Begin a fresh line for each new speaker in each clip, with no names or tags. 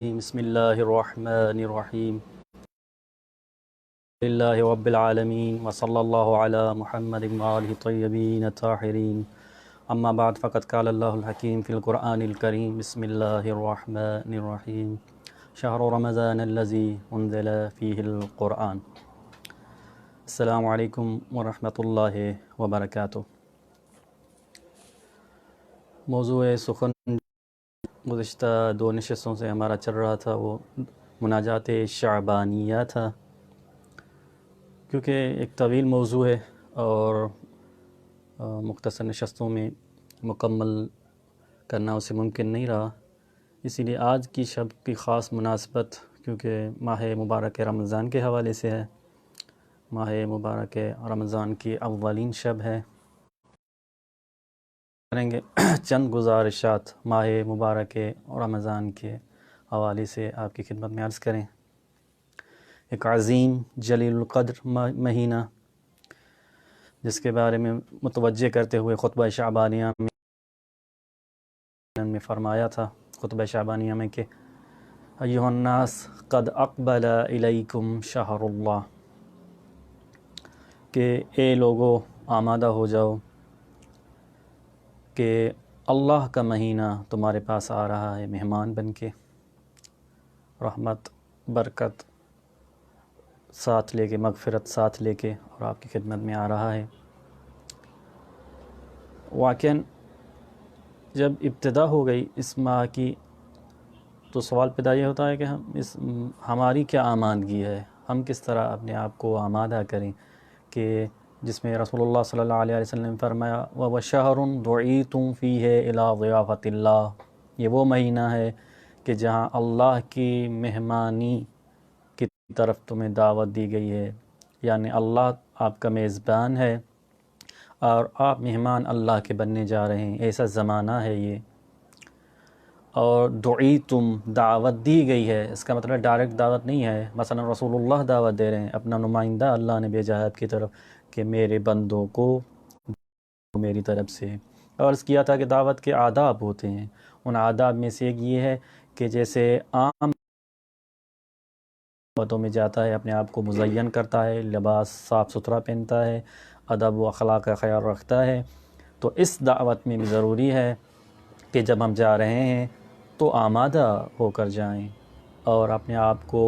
بسم اللہ الرحمن الرحیم للہ رب العالمین وصلی اللہ علی محمد وآلہ طیبین الطاہرین اما بعد فقد قال اللہ الحکیم فی القرآن الکریم بسم اللہ الرحمن الرحیم شہر رمضان الذی انزل فیہ القرآن۔ السلام علیکم ورحمۃ اللہ وبرکاتہ۔ موضوع سخن گزشتہ دو نشستوں سے ہمارا چل رہا تھا وہ مناجات شعبانیہ تھا، کیونکہ ایک طویل موضوع ہے اور مختصر نشستوں میں مکمل کرنا اسے ممکن نہیں رہا، اسی لیے آج کی شب کی خاص مناسبت کیونکہ ماہ مبارک رمضان کے حوالے سے ہے، ماہ مبارک رمضان کی اولین شب ہے، کریں گے چند گزارشات ماہ مبارک رمضان کے حوالے سے آپ کی خدمت میں عرض کریں۔ ایک عظیم جلیل القدر مہینہ جس کے بارے میں متوجہ کرتے ہوئے خطبہ شعبانیہ میں فرمایا تھا، خطبہ شعبانیہ میں کہ ایھا الناس قد اقبل الیکم شہر اللہ، کہ اے لوگو آمادہ ہو جاؤ کہ اللہ کا مہینہ تمہارے پاس آ رہا ہے مہمان بن کے، رحمت برکت ساتھ لے کے، مغفرت ساتھ لے کے، اور آپ کی خدمت میں آ رہا ہے۔ واقعاً جب ابتدا ہو گئی اس ماہ کی تو سوال پیدا یہ ہوتا ہے کہ ہماری کیا آمادگی ہے، ہم کس طرح اپنے آپ کو آمادہ کریں، کہ جس میں رسول اللہ صلی اللہ علیہ وسلم نے فرمایا وَشَهْرٌ دُعِيتُمْ فِيهِ إِلَىٰ ضِيَافَةِ اللّہ، یہ وہ مہینہ ہے کہ جہاں اللہ کی مہمانی کی طرف تمہیں دعوت دی گئی ہے، یعنی اللہ آپ کا میزبان ہے اور آپ مہمان اللہ کے بننے جا رہے ہیں، ایسا زمانہ ہے یہ۔ اور دعیتم دعوت دی گئی ہے، اس کا مطلب ڈائریکٹ دعوت نہیں ہے، مثلا رسول اللہ دعوت دے رہے ہیں، اپنا نمائندہ اللہ نے بھیجا ہے آپ کی طرف کہ میرے بندوں کو میری طرف سے۔ اور عرض کیا تھا کہ دعوت کے آداب ہوتے ہیں، ان آداب میں سے ایک یہ ہے کہ جیسے عام دعوتوں میں جاتا ہے اپنے آپ کو مزین کرتا ہے، لباس صاف ستھرا پہنتا ہے، ادب و اخلاق کا خیال رکھتا ہے، تو اس دعوت میں بھی ضروری ہے کہ جب ہم جا رہے ہیں تو آمادہ ہو کر جائیں اور اپنے آپ کو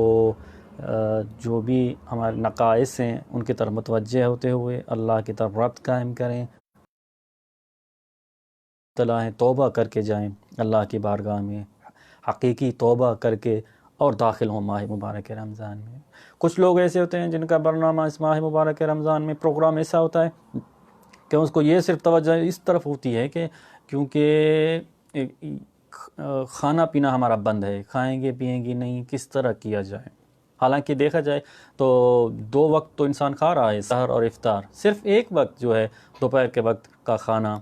جو بھی ہمارے نقائص ہیں ان کی طرف متوجہ ہوتے ہوئے اللہ کی طرف ربط قائم کریں، اطلاع توبہ کر کے جائیں اللہ کی بارگاہ میں، حقیقی توبہ کر کے اور داخل ہوں ماہ مبارک رمضان میں۔ کچھ لوگ ایسے ہوتے ہیں جن کا برنامہ اس ماہ مبارک رمضان میں پروگرام ایسا ہوتا ہے کہ اس کو یہ صرف توجہ اس طرف ہوتی ہے کہ کیونکہ کھانا پینا ہمارا بند ہے، کھائیں گے پیئیں گے نہیں، کس طرح کیا جائے۔ حالانکہ دیکھا جائے تو دو وقت تو انسان کھا رہا ہے، سحر اور افطار، صرف ایک وقت جو ہے دوپہر کے وقت کا کھانا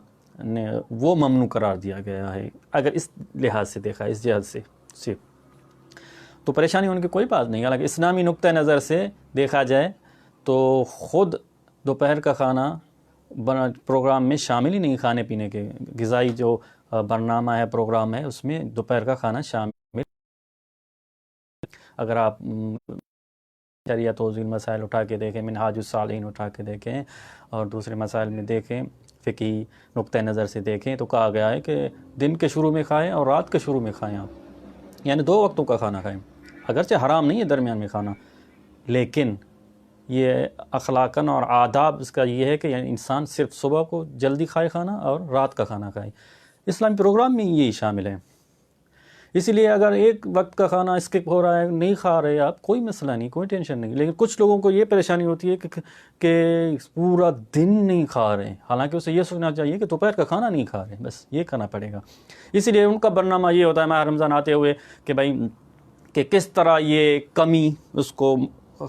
وہ ممنوع قرار دیا گیا ہے، اگر اس لحاظ سے دیکھا، اس جہت سے صرف تو پریشانی ہونے کی کوئی بات نہیں۔ حالانکہ اسلامی نقطہ نظر سے دیکھا جائے تو خود دوپہر کا کھانا پروگرام میں شامل ہی نہیں، کھانے پینے کے غذائی جو برنامہ ہے، پروگرام ہے، اس میں دوپہر کا کھانا شامل۔ اگر آپ شریعت توضیح مسائل اٹھا کے دیکھیں، منہاج الصالحین اٹھا کے دیکھیں اور دوسرے مسائل میں دیکھیں، فقہی نقطہ نظر سے دیکھیں تو کہا گیا ہے کہ دن کے شروع میں کھائیں اور رات کے شروع میں کھائیں آپ، یعنی دو وقتوں کا کھانا کھائیں۔ اگرچہ حرام نہیں ہے درمیان میں کھانا، لیکن یہ اخلاقاً اور آداب اس کا یہ ہے کہ یعنی انسان صرف صبح کو جلدی کھائے کھانا اور رات کا کھانا کھائے، اسلامی پروگرام میں یہی شامل ہے۔ اسی لیے اگر ایک وقت کا کھانا اسکپ ہو رہا ہے، نہیں کھا رہے آپ، کوئی مسئلہ نہیں، کوئی ٹینشن نہیں، لیکن کچھ لوگوں کو یہ پریشانی ہوتی ہے کہ پورا دن نہیں کھا رہے، حالانکہ اسے یہ سوچنا چاہیے کہ دوپہر کا کھانا نہیں کھا رہے، بس یہ کرنا پڑے گا۔ اسی لیے ان کا برنامہ یہ ہوتا ہے ماہ رمضان آتے ہوئے کہ بھائی کہ کس طرح یہ کمی اس کو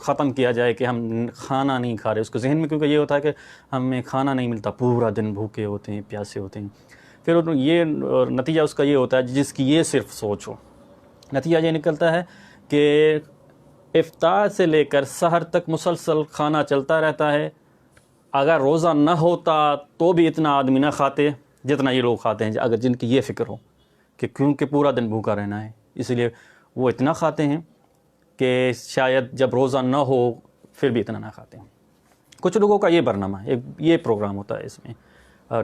ختم کیا جائے کہ ہم کھانا نہیں کھا رہے، اس کو ذہن میں کیونکہ یہ ہوتا ہے کہ ہمیں کھانا نہیں ملتا، پورا دن بھوکے ہوتے ہیں، پیاسے ہوتے ہیں، پھر یہ نتیجہ اس کا یہ ہوتا ہے جس کی یہ صرف سوچ ہو، نتیجہ یہ نکلتا ہے کہ افطار سے لے کر سحر تک مسلسل کھانا چلتا رہتا ہے۔ اگر روزہ نہ ہوتا تو بھی اتنا آدمی نہ کھاتے جتنا یہ لوگ کھاتے ہیں، اگر جن کی یہ فکر ہو کہ کیونکہ پورا دن بھوکا رہنا ہے، اس لیے وہ اتنا کھاتے ہیں کہ شاید جب روزہ نہ ہو پھر بھی اتنا نہ کھاتے ہیں. کچھ لوگوں کا یہ برنامہ ہے, یہ پروگرام ہوتا ہے, اس میں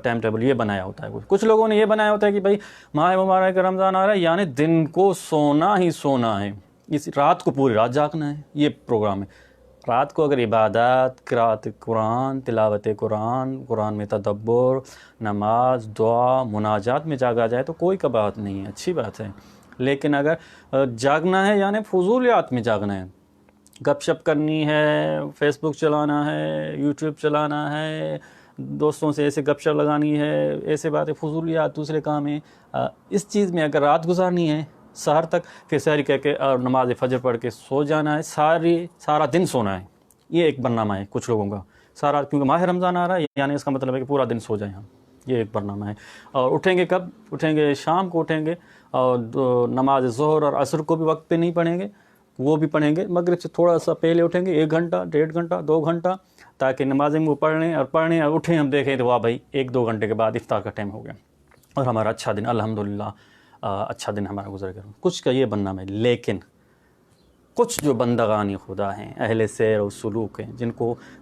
ٹائم ٹیبل یہ بنایا ہوتا ہے. کچھ لوگوں نے یہ بنایا ہوتا ہے کہ بھائی ماہ مبارک رمضان آ رہا ہے یعنی دن کو سونا ہی سونا ہے, اس رات کو پوری رات جاگنا ہے, یہ پروگرام ہے. رات کو اگر عبادات, قرأت قرآن, تلاوت قرآن, قرآن میں تدبر, نماز, دعا, مناجات میں جاگا جائے تو کوئی کا بات نہیں ہے, اچھی بات ہے. لیکن اگر جاگنا ہے یعنی فضولیات میں جاگنا ہے, گپ شپ کرنی ہے, فیس بک چلانا ہے, یوٹیوب چلانا ہے, دوستوں سے ایسے گپ شپ لگانی ہے, ایسے باتیں فضولیات دوسرے کام ہیں, اس چیز میں اگر رات گزارنی ہے سحر تک, پھر سحری کہہ کے اور نماز فجر پڑھ کے سو جانا ہے, سارا دن سونا ہے, یہ ایک برنامہ ہے کچھ لوگوں کا. سارا, کیونکہ ماہ رمضان آ رہا ہے یعنی اس کا مطلب ہے کہ پورا دن سو جائیں ہم, یہ ایک برنامہ ہے. اور اٹھیں گے کب اٹھیں گے؟ شام کو اٹھیں گے, اور نماز ظہر اور عصر کو بھی وقت پہ نہیں پڑھیں گے, وہ بھی پڑھیں گے مغرب سے تھوڑا سا پہلے اٹھیں گے, 1 گھنٹہ 1.5 گھنٹہ 2 گھنٹہ, تاکہ نمازیں وہ پڑھیں اور اٹھیں ہم دیکھیں تو واہ بھائی 1-2 گھنٹے کے بعد افطار کا ٹائم ہو گیا اور ہمارا اچھا دن الحمدللہ اچھا دن ہمارا گزر گیا. کچھ کا یہ بننا ہے. لیکن کچھ جو بندگان خدا ہیں, اہل سیر و سلوک ہیں,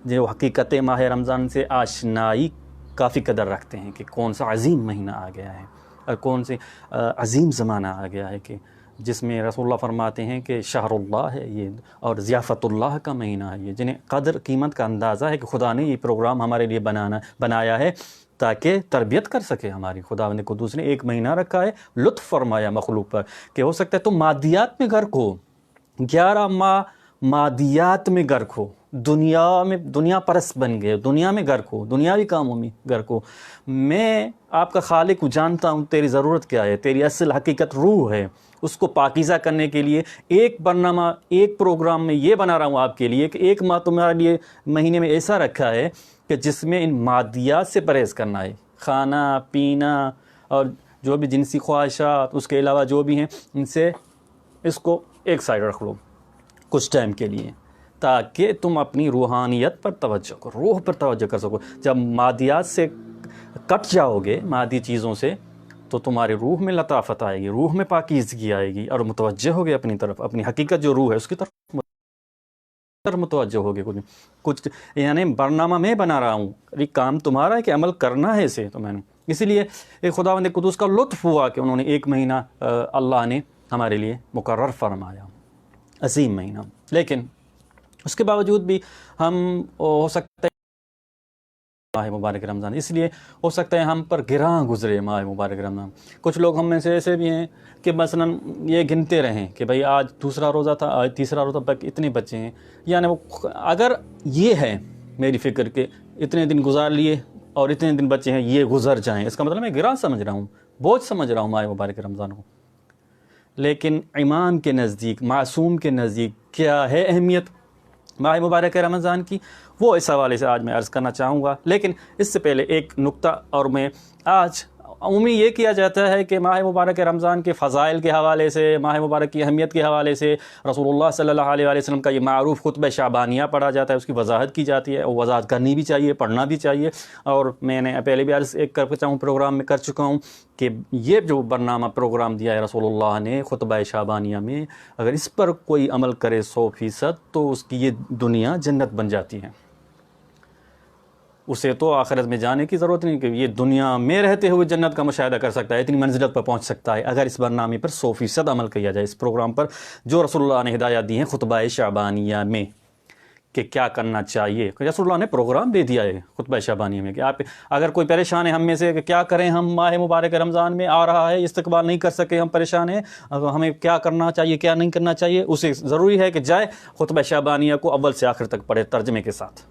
جو حقیقت ماہ رمضان سے آشنائی کافی قدر رکھتے ہیں کہ کون سا عظیم مہینہ آ گیا ہے اور کون سے عظیم زمانہ آ گیا ہے کہ جس میں رسول اللہ فرماتے ہیں کہ شہر اللہ ہے یہ, اور ضیافت اللہ کا مہینہ ہے یہ, جنہیں قدر قیمت کا اندازہ ہے کہ خدا نے یہ پروگرام ہمارے لیے بنایا ہے تاکہ تربیت کر سکے ہماری. خدا نے قدوس نے 1 مہینہ رکھا ہے, لطف فرمایا مخلوق پر کہ ہو سکتا ہے تم مادیات میں غرق ہو, 11 ماہ مادیات میں غرق ہو, دنیا پرست بن گئے, دنیا میں غرق ہو, دنیاوی کاموں میں غرق ہو. میں آپ کا خالق کو جانتا ہوں تیری ضرورت کیا ہے, تیری اصل حقیقت روح ہے, اس کو پاکیزہ کرنے کے لیے ایک برنامہ, ایک پروگرام میں یہ بنا رہا ہوں آپ کے لیے کہ 1 ماہ تمہارے لیے مہینے میں ایسا رکھا ہے کہ جس میں ان مادیات سے پرہیز کرنا ہے, کھانا پینا اور جو بھی جنسی خواہشات, اس کے علاوہ جو بھی ہیں, ان سے اس کو ایک سائڈ رکھ لو کچھ ٹائم کے لیے, تاکہ تم اپنی روحانیت پر توجہ کرو, روح پر توجہ کر سکو. جب مادیات سے کٹ جاؤ گے, مادی چیزوں سے, تو تمہاری روح میں لطافت آئے گی, روح میں پاکیزگی آئے گی, اور متوجہ ہوگے اپنی طرف, اپنی حقیقت جو روح ہے اس کی طرف متوجہ ہوگے. کچھ یعنی برنامہ میں بنا رہا ہوں, یہ کام تمہارا ہے کہ عمل کرنا ہے اسے. تو میں نے اسی لیے ایک خداوند قدوس کا لطف ہوا کہ انہوں نے 1 مہینہ اللہ نے ہمارے لیے مقرر فرمایا, عظیم مہینہ. لیکن اس کے باوجود بھی ہم ہو سکتا ہے ماہ مبارک رمضان, اس لیے ہو سکتا ہے ہم پر گراں گزرے ماہ مبارک رمضان. کچھ لوگ ہم میں سے ایسے بھی ہیں کہ مثلا یہ گنتے رہیں کہ بھئی آج 2 روزہ تھا, آج 3 روزہ, تک اتنے بچے ہیں. یعنی اگر یہ ہے میری فکر کہ اتنے دن گزار لیے اور اتنے دن بچے ہیں, یہ گزر جائیں, اس کا مطلب میں گراں سمجھ رہا ہوں, بوجھ سمجھ رہا ہوں ماہ مبارک رمضان کو. لیکن امام کے نزدیک, معصوم کے نزدیک کیا ہے اہمیت ماہ مبارک رمضان کی, وہ اس حوالے سے آج میں عرض کرنا چاہوں گا. لیکن اس سے پہلے ایک نقطہ, اور میں آج عمومی یہ کیا جاتا ہے کہ ماہ مبارک رمضان کے فضائل کے حوالے سے, ماہ مبارک کی اہمیت کے حوالے سے رسول اللہ صلی اللہ علیہ وسلم کا یہ معروف خطبہ شعبانیہ پڑھا جاتا ہے, اس کی وضاحت کی جاتی ہے, اور وضاحت کرنی بھی چاہیے, پڑھنا بھی چاہیے. اور میں نے پہلے بھی عرض ایک کر چاہوں پروگرام میں کر چکا ہوں کہ یہ جو پروگرام دیا ہے رسول اللہ نے خطبہ شعبانیہ میں, اگر اس پر کوئی عمل کرے 100% تو اس کی یہ دنیا جنت بن جاتی ہے. اسے تو آخرت میں جانے کی ضرورت نہیں کہ یہ دنیا میں رہتے ہوئے جنت کا مشاہدہ کر سکتا ہے, اتنی منزلت پر پہنچ سکتا ہے اگر اس برنامے پر 100% عمل کیا جائے, اس پروگرام پر جو رسول اللہ نے ہدایات دی ہیں خطبہ شعبانیہ میں کہ کیا کرنا چاہیے. رسول اللہ نے پروگرام دے دیا ہے خطبہ شعبانیہ میں کہ آپ اگر کوئی پریشان ہے ہم میں سے کہ کیا کریں, ہم ماہ مبارک رمضان میں آ رہا ہے, استقبال نہیں کر سکے, ہم پریشان ہیں, ہمیں کیا کرنا چاہیے کیا نہیں کرنا چاہیے, اسے ضروری ہے کہ جائے خطبہ شعبانیہ کو اول سے آخر تک پڑھے ترجمے کے ساتھ,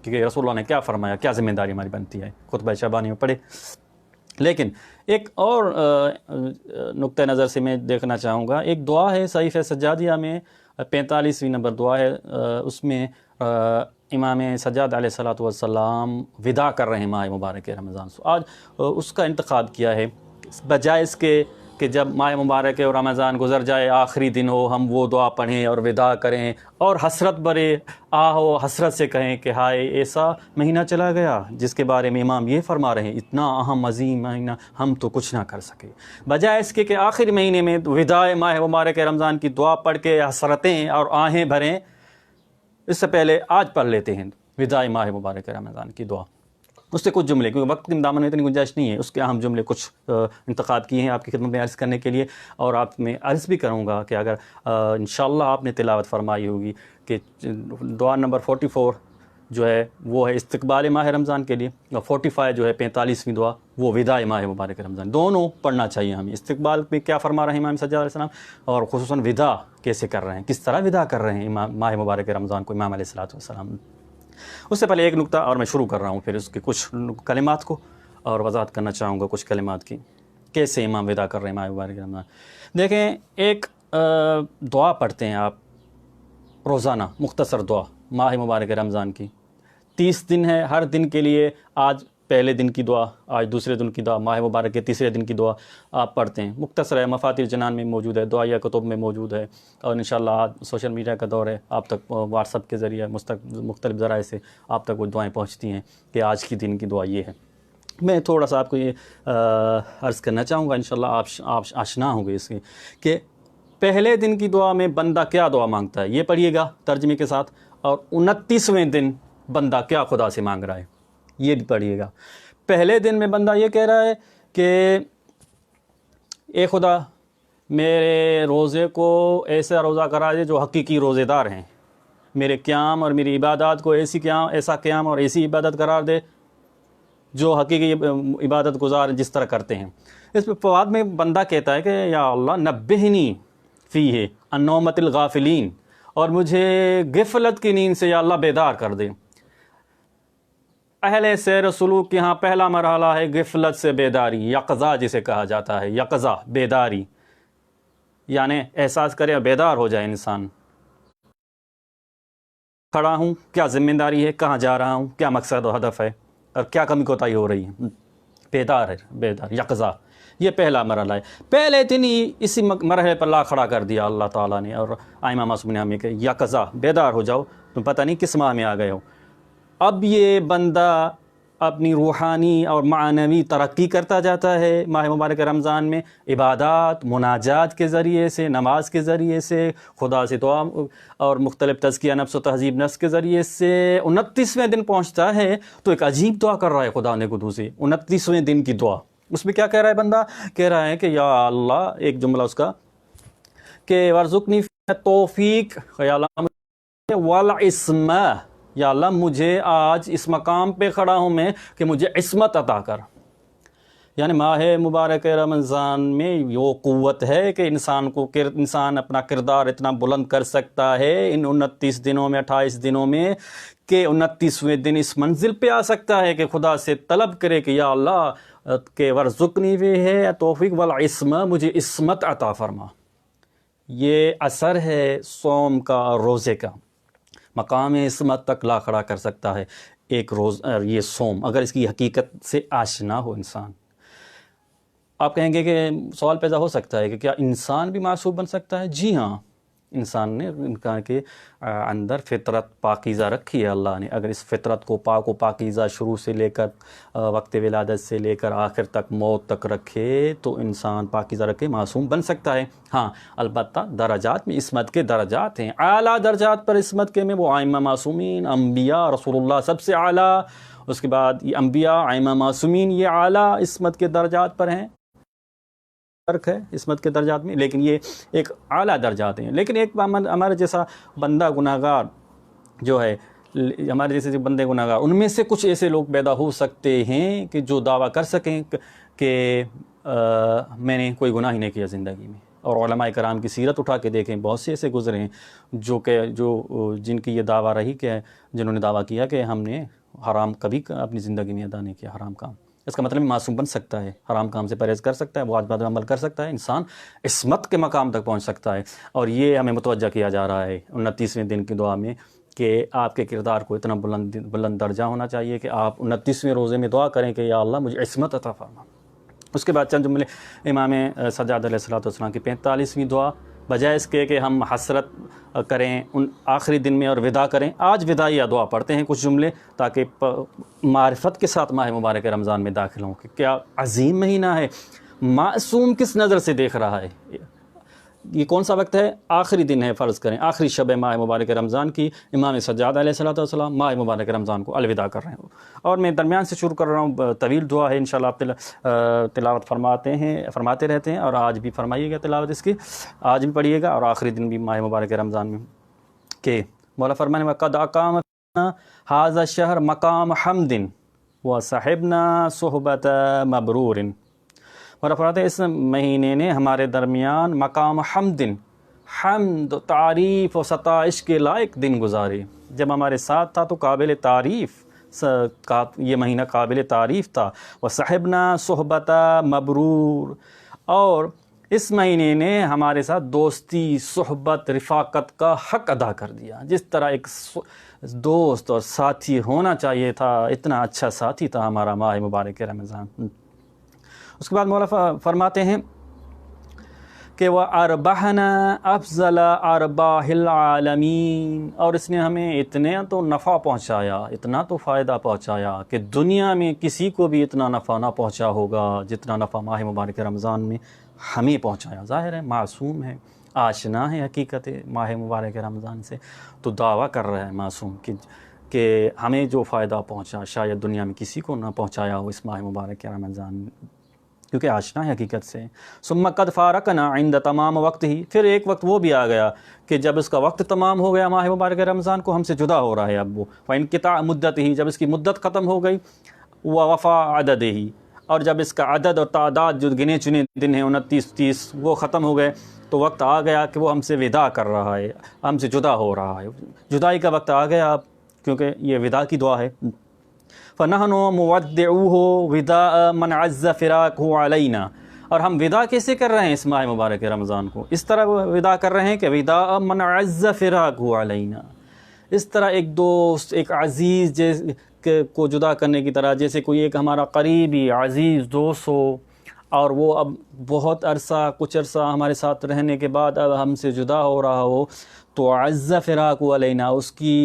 کیونکہ رسول اللہ نے کیا فرمایا, کیا ذمہ داری ہماری بنتی ہے, خطبہ شعبانیہ میں پڑھے. لیکن ایک اور نقطہ نظر سے میں دیکھنا چاہوں گا, ایک دعا ہے صحیفہ سجادیہ میں 45ویں نمبر دعا ہے, اس میں امام سجاد علیہ الصلوۃ والسلام وداع کر رہے ہیں ماہ مبارک رمضان سے. آج اس کا انتخاب کیا ہے بجائے اس کے کہ جب ماہ مبارک اور رمضان گزر جائے، آخری دن ہو، ہم وہ دعا پڑھیں اور وداع کریں اور حسرت برے آہو حسرت سے کہیں کہ ہائے ایسا مہینہ چلا گیا جس کے بارے میں امام یہ فرما رہے ہیں اتنا اہم عظیم مہینہ ہم تو کچھ نہ کر سکے، بجائے اس کے کہ آخری مہینے میں وداع ماہ مبارک رمضان کی دعا پڑھ کے حسرتیں اور آہیں بھریں۔ اس سے پہلے آج پڑھ لیتے ہیں وداع ماہ مبارک رمضان کی دعا، اس سے کچھ جملے، کیونکہ وقت کے دامن میں اتنی گنجائش نہیں ہے، اس کے اہم جملے کچھ انتخاب کیے ہیں آپ کی خدمت میں عرض کرنے کے لیے، اور آپ میں عرض بھی کروں گا کہ اگر انشاءاللہ آپ نے تلاوت فرمائی ہوگی کہ دعا نمبر 44 جو ہے وہ ہے استقبال ماہ رمضان کے لیے، اور 45 جو ہے 45ویں دعا وہ وداع ماہ مبارک رمضان، دونوں پڑھنا چاہیے ہمیں۔ استقبال میں کیا فرما رہے ہیں امام سجاد علیہ السلام، اور خصوصاً وداع کیسے کر رہے ہیں، کس طرح وداع کر رہے ہیں ماہ مبارک رمضان کو امام علیہ السلام۔ اس سے پہلے ایک نقطہ اور میں شروع کر رہا ہوں، پھر اس کے کچھ کلمات کو اور وضاحت کرنا چاہوں گا کچھ کلمات کی، کیسے امام وداع کر رہے ہیں ماہ مبارک رمضان۔ دیکھیں، ایک دعا پڑھتے ہیں آپ روزانہ، مختصر دعا ماہ مبارک رمضان کی، 30 دن ہے، ہر دن کے لیے آج پہلے دن کی دعا، آج دوسرے دن کی دعا، ماہ مبارک کے تیسرے دن کی دعا آپ پڑھتے ہیں، مختصر ہے، مفاتیح الجنان میں موجود ہے، دعائیہ کتب میں موجود ہے، اور انشاءاللہ آج سوشل میڈیا کا دور ہے، آپ تک واٹس ایپ کے ذریعے مختلف ذرائع سے آپ تک وہ دعائیں پہنچتی ہیں کہ آج کی دن کی دعا یہ ہے۔ میں تھوڑا سا آپ کو یہ عرض کرنا چاہوں گا، انشاءاللہ آپ آشنا ہوں گے اس کے، کہ پہلے دن کی دعا میں بندہ کیا دعا مانگتا ہے، یہ پڑھیے گا ترجمے کے ساتھ، اور 29ویں دن بندہ کیا خدا سے مانگ رہا ہے یہ بھی پڑھیے گا۔ پہلے دن میں بندہ یہ کہہ رہا ہے کہ اے خدا میرے روزے کو ایسا روزہ کرا دے جو حقیقی روزے دار ہیں، میرے قیام اور میری عبادات کو ایسا قیام اور ایسی عبادت قرار دے جو حقیقی عبادت گزار جس طرح کرتے ہیں۔ اس پہ بعد میں بندہ کہتا ہے کہ یا اللہ نبہنی فیہ عن نومۃ الغافلین، اور مجھے غفلت کی نیند سے یا اللہ بیدار کر دے۔ اہل سیر سلوک کے ہاں پہلا مرحلہ ہے غفلت سے بیداری، یقظہ جسے کہا جاتا ہے، یقظہ بیداری، یعنی احساس کرے بیدار ہو جائے انسان، کھڑا ہوں، کیا ذمہ داری ہے، کہاں جا رہا ہوں، کیا مقصد و ہدف ہے، اور کیا کمی کوتاہی ہو رہی ہے، بیدار یقظہ، یہ پہلا مرحلہ ہے۔ پہلے دن ہی اسی مرحلے پر لا کھڑا کر دیا اللہ تعالیٰ نے، اور ائمہ معصومین نے ہمیں کہ یقظہ بیدار ہو جاؤ، تم پتہ نہیں کس ماہ میں آ گئے ہو۔ اب یہ بندہ اپنی روحانی اور معنوی ترقی کرتا جاتا ہے ماہ مبارک رمضان میں، عبادات مناجات کے ذریعے سے، نماز کے ذریعے سے، خدا سے دعا اور مختلف تزکیہ نفس و تہذیب نفس کے ذریعے سے 29ویں دن پہنچتا ہے تو ایک عجیب دعا کر رہا ہے خدا نے قدوس سے، 29ویں دن کی دعا۔ اس میں کیا کہہ رہا ہے بندہ؟ کہہ رہا ہے کہ یا اللہ، ایک جملہ اس کا کہ ورزقنی توفیق والعصمہ، یا اللہ مجھے آج اس مقام پہ کھڑا ہوں میں کہ مجھے عصمت عطا کر، یعنی ماہ مبارک رمضان میں وہ قوت ہے کہ انسان اپنا کردار اتنا بلند کر سکتا ہے ان 29 دنوں میں، 28 دنوں میں، کہ 29ویں دن اس منزل پہ آ سکتا ہے کہ خدا سے طلب کرے کہ یا اللہ کہ ورزقنی بھی ہے توفیق والعصمہ، مجھے عصمت عطا فرما۔ یہ اثر ہے صوم کا اور روزے کا، مقام عصمت تک لا کھڑا کر سکتا ہے ایک روز یہ صوم، اگر اس کی حقیقت سے آشنا ہو انسان۔ آپ کہیں گے کہ سوال پیدا ہو سکتا ہے کہ کیا انسان بھی معصوم بن سکتا ہے؟ جی ہاں، انسان نے ان کا کہ اندر فطرت پاکیزہ رکھی ہے اللہ نے، اگر اس فطرت کو پاک و پاکیزہ شروع سے لے کر وقت ولادت سے لے کر آخر تک موت تک رکھے تو انسان پاکیزہ رکھے معصوم بن سکتا ہے۔ ہاں البتہ درجات میں عصمت کے درجات ہیں، اعلیٰ درجات پر عصمت کے میں وہ ائمہ معصومین، انبیاء، رسول اللہ سب سے اعلیٰ، اس کے بعد یہ انبیاء، ائمہ معصومین، یہ اعلیٰ عصمت کے درجات پر ہیں، فرق ہے عصمت کے درجات میں، لیکن یہ ایک اعلیٰ درجات ہیں۔ لیکن ایک ہمارے جیسا بندہ گناہگار جو ہے، ہمارے جیسے بندے گناہگار، ان میں سے کچھ ایسے لوگ پیدا ہو سکتے ہیں کہ جو دعویٰ کر سکیں کہ میں نے کوئی گناہ ہی نہیں کیا زندگی میں، اور علماء کرام کی سیرت اٹھا کے دیکھیں، بہت سے ایسے گزرے ہیں جن کی یہ دعویٰ رہی کہ جنہوں نے دعویٰ کیا کہ ہم نے حرام کبھی اپنی زندگی میں ادا نہیں کیا، حرام کام۔ اس کا مطلب معصوم بن سکتا ہے، حرام کام سے پرہیز کر سکتا ہے، واجبات پر عمل کر سکتا ہے، انسان عصمت کے مقام تک پہنچ سکتا ہے۔ اور یہ ہمیں متوجہ کیا جا رہا ہے 29ویں دن کی دعا میں کہ آپ کے کردار کو اتنا بلند درجہ ہونا چاہیے کہ آپ 29ویں روزے میں دعا کریں کہ یا اللہ مجھے عصمت عطا فرما۔ اس کے بعد چند جملے امام سجاد علیہ السلام کی 45ویں دعا، بجائے اس کے کہ ہم حسرت کریں ان آخری دن میں اور وداع کریں، آج وداعیہ دعا پڑھتے ہیں کچھ جملے، تاکہ معرفت کے ساتھ ماہ مبارک رمضان میں داخل ہوں کہ کیا عظیم مہینہ ہے، معصوم کس نظر سے دیکھ رہا ہے، یہ کون سا وقت ہے، آخری دن ہے، فرض کریں آخری شب ماہ مبارک رمضان کی، امام سجاد علیہ السلام ماہ مبارک رمضان کو الوداع کر رہے ہیں، اور میں درمیان سے شروع کر رہا ہوں، طویل دعا ہے انشاءاللہ آپ تلاوت فرماتے رہتے ہیں، اور آج بھی فرمائیے گا تلاوت اس کی، آج بھی پڑھیے گا اور آخری دن بھی ماہ مبارک رمضان میں، کہ مولا فرمانے وَقَدْ أَقَامَ فِينَا هَذَا الشَّهْرَ مَقَامَ حَمْدٍ وَصَحِبْنَا صُحْبَةَ مَبْرُورٍ۔ مولا فرماتے ہیں اس مہینے نے ہمارے درمیان مقام حمد، تعریف و ستائش کے لائق دن گزارے، جب ہمارے ساتھ تھا تو قابل تعریف، یہ مہینہ قابل تعریف تھا، وَصَحِبْنَا صُحْبَةَ مَبْرُورٍ، اور اس مہینے نے ہمارے ساتھ دوستی، صحبت، رفاقت کا حق ادا کر دیا، جس طرح ایک دوست اور ساتھی ہونا چاہیے تھا، اتنا اچھا ساتھی تھا ہمارا ماہ مبارک رمضان۔ اس کے بعد مولا فرماتے ہیں کہ وَأَرْبَحْنَا أَفْضَلَ أَرْبَاحِ الْعَالَمِينَ، اور اس نے ہمیں اتنا تو نفع پہنچایا، اتنا تو فائدہ پہنچایا کہ دنیا میں کسی کو بھی اتنا نفع نہ پہنچا ہوگا جتنا نفع ماہ مبارک رمضان میں ہمیں پہنچایا۔ ظاہر ہے معصوم ہے، آشنا ہے حقیقت ماہ مبارک رمضان سے، تو دعویٰ کر رہا ہے معصوم کہ ہمیں جو فائدہ پہنچا شاید دنیا میں کسی کو نہ پہنچایا ہو اس ماہ مبارک رمضان میں، کیونکہ آشنا ہے حقیقت سے۔ ثم قد فارقنا عند تمام وقت ہی، پھر ایک وقت وہ بھی آ گیا کہ جب اس کا وقت تمام ہو گیا ماہ مبارک رمضان کو، ہم سے جدا ہو رہا ہے اب وہ، فانقطاع مدت ہی، جب اس کی مدت ختم ہو گئی، ووفا عدد ہی، اور جب اس کا عدد اور تعداد جو گنے چنے دن ہیں 29 30 وہ ختم ہو گئے، تو وقت آ گیا کہ وہ ہم سے وداع کر رہا ہے، ہم سے جدا ہو رہا ہے، جدائی کا وقت آ گیا اب، کیونکہ یہ وداع کی دعا ہے۔ فَنَحْنُ مُوَدِّعُوهُ وِدَاءَ مَنْ عَزَّ فِرَاقُهُ عَلَيْنَا، اور ہم وداع کیسے کر رہے ہیں اس ماہ مبارک رمضان کو، اس طرح وداع کر رہے ہیں کہ وِدَاءَ مَنْ عَزَّ فِرَاقُهُ عَلَيْنَا، اس طرح ایک دوست، ایک عزیز کو جدا کرنے کی طرح، جیسے کوئی ایک ہمارا قریبی عزیز دوست ہو اور وہ اب بہت عرصہ کچھ عرصہ ہمارے ساتھ رہنے کے بعد اب ہم سے جدا ہو رہا ہو، تو عز فراق علینا، اس کی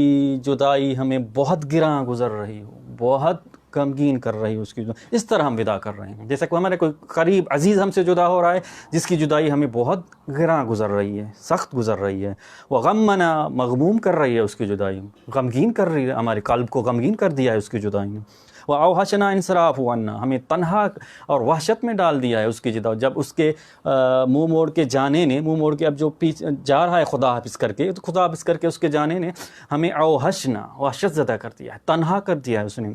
جدائی ہمیں بہت گراں گزر رہی ہو، بہت غمگین کر رہی ہو اس کی، اس طرح ہم وداع کر رہے ہیں، جیسا کہ ہمارے کوئی قریب عزیز ہم سے جدا ہو رہا ہے جس کی جدائی ہمیں بہت گراں گزر رہی ہے، سخت گزر رہی ہے، وہ غمنا، مغموم کر رہی ہے اس کی جدائی، غمگین کر رہی ہے، ہمارے قلب کو غمگین کر دیا ہے اس کی جدائی نے، وہ اوحشنا انصراف عنا، ہمیں تنہا اور وحشت میں ڈال دیا ہے اس کی جدا، جب اس کے منہ موڑ کے جانے نے، منہ موڑ کے اب جو پیچھے جا رہا ہے خدا حافظ کر کے، تو خدا حافظ کر کے اس کے جانے نے ہمیں اوحشنا، وحشت زدہ کر دیا ہے، تنہا کر دیا ہے اس نے،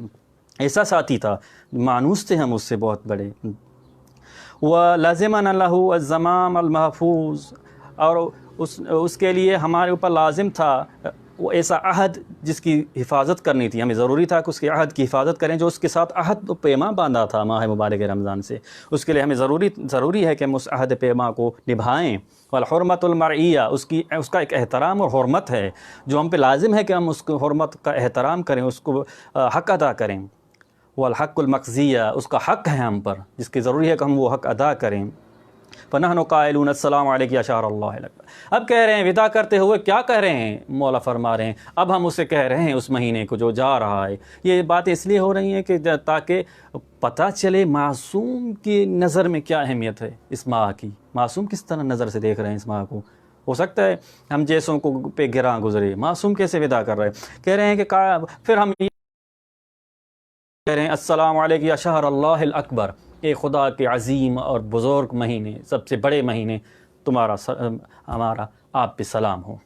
ایسا ساتھی تھا، مانوس تھے ہم اس سے بہت بڑے۔ وَلَازِمًا لَهُ الزَّمَامَ الْمَحْفُوظ، اور اس کے لیے ہمارے اوپر لازم تھا وہ ایسا عہد جس کی حفاظت کرنی تھی، ہمیں ضروری تھا کہ اس کے عہد کی حفاظت کریں، جو اس کے ساتھ عہد و پیما باندھا تھا ماہ مبارک رمضان سے، اس کے لیے ہمیں ضروری ہے کہ ہم اس عہد پیما کو نبھائیں۔ والحرمت المرعیہ، اس کا ایک احترام اور حرمت ہے جو ہم پہ لازم ہے کہ ہم اس کو حرمت کا احترام کریں، اس کو حق ادا کریں۔ والحق المقضیہ، اس کا حق ہے ہم پر جس کی ضروری ہے کہ ہم وہ حق ادا کریں۔ فنحن قائلون السلام علیک یا شہر اللہ الاکبر، اب کہہ رہے ہیں وداع کرتے ہوئے کیا کہہ رہے ہیں، مولا فرما رہے ہیں اب ہم اسے کہہ رہے ہیں اس مہینے کو جو جا رہا ہے، یہ باتیں اس لیے ہو رہی ہیں کہ تاکہ پتہ چلے معصوم کی نظر میں کیا اہمیت ہے اس ماہ کی، معصوم کس طرح نظر سے دیکھ رہے ہیں اس ماہ کو، ہو سکتا ہے ہم جیسوں کو پہ گراں گزرے، معصوم کیسے وداع کر رہے ہیں، کہہ رہے ہیں کہ پھر ہم یہ کہہ رہے ہیں السلام علیک یا شہر اللہ الاکبر، اے خدا کے عظیم اور بزرگ مہینے، سب سے بڑے مہینے، ہمارا آپ پہ سلام ہو،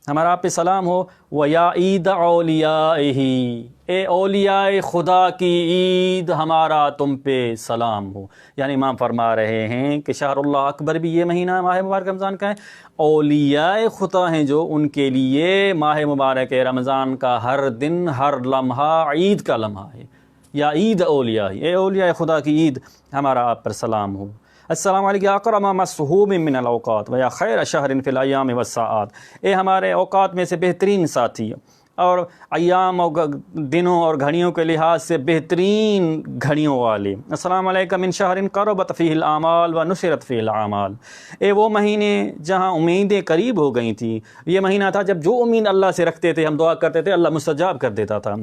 ہمارا آپ پہ سلام ہو۔ وَيَا عید اولیائہ، اے اولیاء خدا کی عید، ہمارا تم پہ سلام ہو، یعنی امام فرما رہے ہیں کہ شہر اللہ اکبر بھی یہ مہینہ ماہ مبارک رمضان کا ہے، اولیاء خدا ہیں جو، ان کے لیے ماہ مبارک رمضان کا ہر دن، ہر لمحہ عید کا لمحہ ہے، یا عید اولیاء، اے اولیاء خدا کی عید، ہمارا آپ پر سلام ہو۔ السلام علیکم اکرم مصحوب من الاوقات ویا خیر شہر فی الایام والساعات، اے ہمارے اوقات میں سے بہترین ساتھی اور ایام اور دنوں اور گھڑیوں کے لحاظ سے بہترین گھڑیوں والے۔ السلام علیکم من شہر قربت فیہ الاعمال و نشرت فیہ الاعمال۔ اے وہ مہینے جہاں امیدیں قریب ہو گئی تھیں، یہ مہینہ تھا جب جو امید اللہ سے رکھتے تھے، ہم دعا کرتے تھے، اللہ مستجاب کر دیتا تھا۔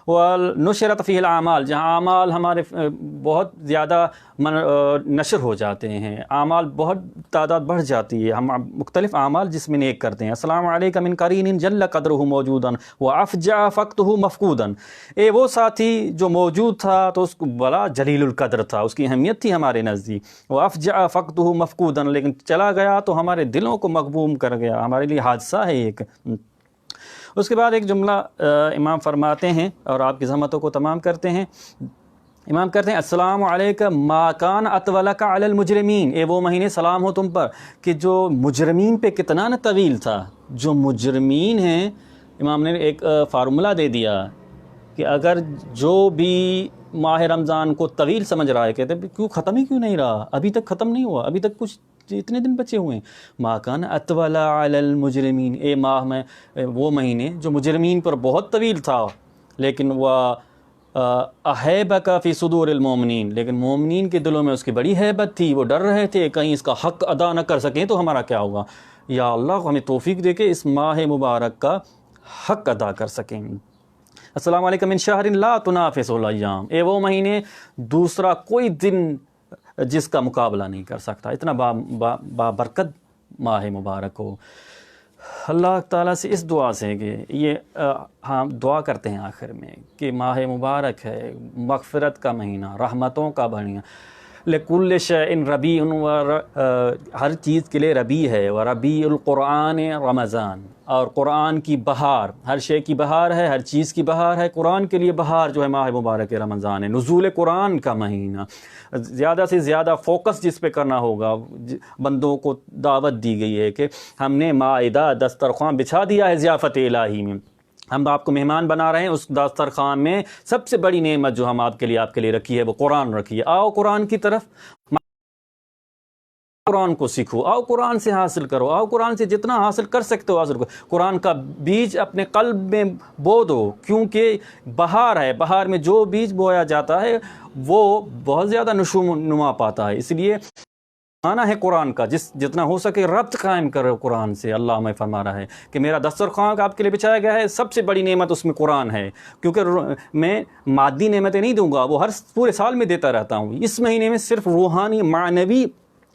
وَنُشِرَتْ فِيهِ الْأَعْمَالِ، جہاں اعمال ہمارے بہت زیادہ نشر ہو جاتے ہیں، اعمال بہت تعداد بڑھ جاتی ہے، ہم مختلف اعمال جس میں نیک کرتے ہیں۔ السلام علیکم من قرین جل قدرہ موجودا وافجع فقدہ مفقودا۔ اے وہ ساتھی جو موجود تھا تو اس کو بڑا جلیل القدر تھا، اس کی اہمیت تھی ہمارے نزدیک، وافجع فقدہ مفقودا، لیکن چلا گیا تو ہمارے دلوں کو مغبوم کر گیا، ہمارے لیے حادثہ ہے ایک۔ اس کے بعد ایک جملہ امام فرماتے ہیں اور آپ کی زحمتوں کو تمام کرتے ہیں۔ امام کہتے ہیں السلام علیکم ما کان اطولک علی المجرمین، اے وہ مہینے سلام ہو تم پر کہ جو مجرمین پہ کتنا نہ طویل تھا۔ جو مجرمین ہیں، امام نے ایک فارمولہ دے دیا کہ اگر جو بھی ماہ رمضان کو طویل سمجھ رہا ہے، کہتے ہیں کیوں ختم ہی کیوں نہیں رہا، ابھی تک ختم نہیں ہوا، ابھی تک کچھ اتنے دن بچے ہوئے ہیں۔ ما کان اطول علی المجرمین، اے ماہ میں وہ مہینے جو مجرمین پر بہت طویل تھا، لیکن وہ احیبک فی صدور المومنین، لیکن مومنین کے دلوں میں اس کی بڑی ہیبت تھی، وہ ڈر رہے تھے کہیں اس کا حق ادا نہ کر سکیں تو ہمارا کیا ہوگا۔ یا اللہ ہمیں توفیق دے کے اس ماہ مبارک کا حق ادا کر سکیں۔ السلام علیکم من شہر لا تنافس الایام، اے وہ مہینے دوسرا کوئی دن جس کا مقابلہ نہیں کر سکتا، اتنا بابرکت ماہ مبارک ہو۔ اللہ تعالیٰ سے اس دعا سے کہ یہ ہم دعا کرتے ہیں آخر میں کہ ماہ مبارک ہے، مغفرت کا مہینہ، رحمتوں کا مہینہ، لکل شیء ربیع، ہر چیز کے لیے ربیع ہے، و ربیع القرآن رمضان، اور قرآن کی بہار، ہر شے کی بہار ہے، ہر چیز کی بہار ہے، قرآن کے لیے بہار جو ہے ماہ مبارک رمضان ہے، نزول قرآن کا مہینہ۔ زیادہ سے زیادہ فوکس جس پہ کرنا ہوگا، بندوں کو دعوت دی گئی ہے کہ ہم نے مائدہ دسترخوان بچھا دیا ہے ضیافت الہی میں، ہم آپ کو مہمان بنا رہے ہیں، اس دسترخوان میں سب سے بڑی نعمت جو ہم آپ کے لیے رکھی ہے وہ قرآن رکھی ہے۔ آؤ قرآن کی طرف، قرآن کو سیکھو، آؤ قرآن سے حاصل کرو، آؤ قرآن سے جتنا حاصل کر سکتے ہو حاصل کرو، قرآن کا بیج اپنے قلب میں بو دو، کیونکہ بہار ہے، بہار میں جو بیج بویا جاتا ہے وہ بہت زیادہ نشو نما پاتا ہے، اس لیے مانا ہے قرآن کا جتنا ہو سکے ربط قائم کرو قرآن سے۔ اللہ میں فرما رہا ہے کہ میرا دسترخوان آپ کے لیے بچھایا گیا ہے، سب سے بڑی نعمت اس میں قرآن ہے، کیونکہ میں مادی نعمتیں نہیں دوں گا، وہ ہر پورے سال میں دیتا رہتا ہوں، اس مہینے میں صرف روحانی معنوی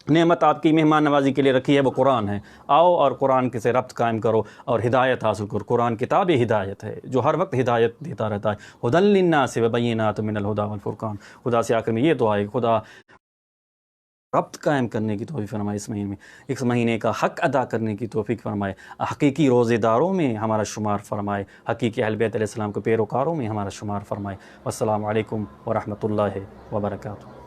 نعمت آپ کی مہمان نوازی کے لیے رکھی ہے، وہ قرآن ہے۔ آؤ اور قرآن کے سے ربط قائم کرو اور ہدایت حاصل کرو، قرآن کتاب ہدایت ہے جو ہر وقت ہدایت دیتا رہتا ہے، ھدی للناس وبینات من الھدی والفرقان۔ خدا سے آخر میں یہ دعا ہے خدا ربط قائم کرنے کی توفیق فرمائے، اس مہینے کا حق ادا کرنے کی توفیق فرمائے، حقیقی روزے داروں میں ہمارا شمار فرمائے، حقیقی اہل بیت علیہ السلام کے پیروکاروں میں ہمارا شمار فرمائے۔ والسلام علیکم ورحمۃ اللہ وبرکاتہ۔